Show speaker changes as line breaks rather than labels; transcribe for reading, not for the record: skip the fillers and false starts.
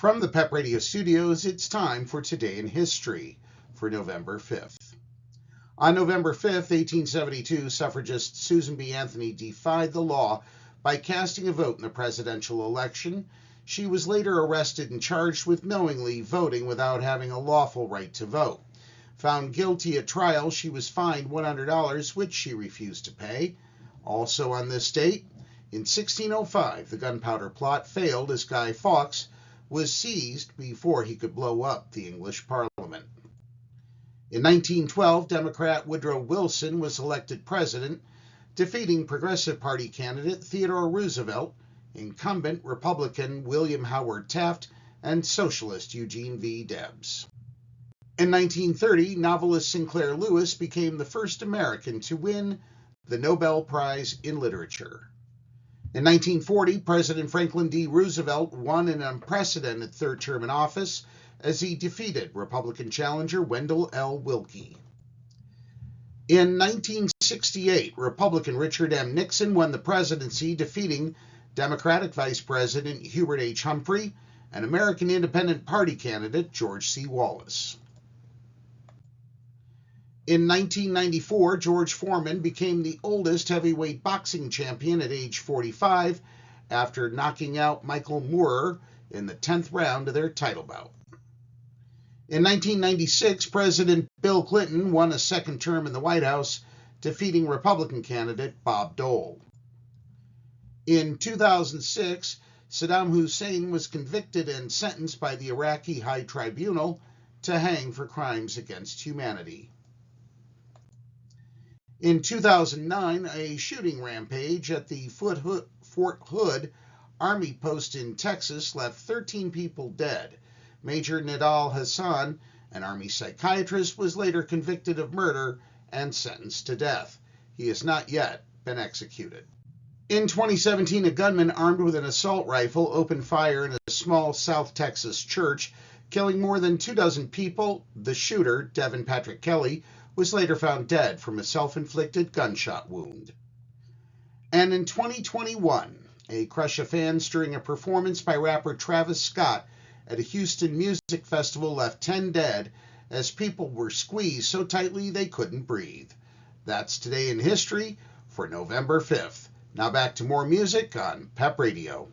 From the PEP Radio Studios, it's time for Today in History for November 5th. On November 5th, 1872, suffragist Susan B. Anthony defied the law by casting a vote in the presidential election. She was later arrested and charged with knowingly voting without having a lawful right to vote. Found guilty at trial, she was fined $100, which she refused to pay. Also on this date, in 1605, the Gunpowder Plot failed as Guy Fawkes was seized before he could blow up the English Parliament. In 1912, Democrat Woodrow Wilson was elected president, defeating Progressive Party candidate Theodore Roosevelt, incumbent Republican William Howard Taft, and socialist Eugene V. Debs. In 1930, novelist Sinclair Lewis became the first American to win the Nobel Prize in Literature. In 1940, President Franklin D. Roosevelt won an unprecedented third term in office as he defeated Republican challenger Wendell L. Willkie. In 1968, Republican Richard M. Nixon won the presidency, defeating Democratic Vice President Hubert H. Humphrey and American Independent Party candidate George C. Wallace. In 1994, George Foreman became the oldest heavyweight boxing champion at age 45 after knocking out Michael Moorer in the 10th round of their title bout. In 1996, President Bill Clinton won a second term in the White House, defeating Republican candidate Bob Dole. In 2006, Saddam Hussein was convicted and sentenced by the Iraqi High Tribunal to hang for crimes against humanity. In 2009, a shooting rampage at the Fort Hood Army post in Texas left 13 people dead. Major Nidal Hassan, an Army psychiatrist, was later convicted of murder and sentenced to death. He has not yet been executed. In 2017, a gunman armed with an assault rifle opened fire in a small South Texas church, killing more than 24 people. The shooter, Devin Patrick Kelly, was later found dead from a self-inflicted gunshot wound. And in 2021, a crush of fans during a performance by rapper Travis Scott at a Houston music festival left 10 dead as people were squeezed so tightly they couldn't breathe. That's Today in History for November 5th. Now back to more music on PEP Radio.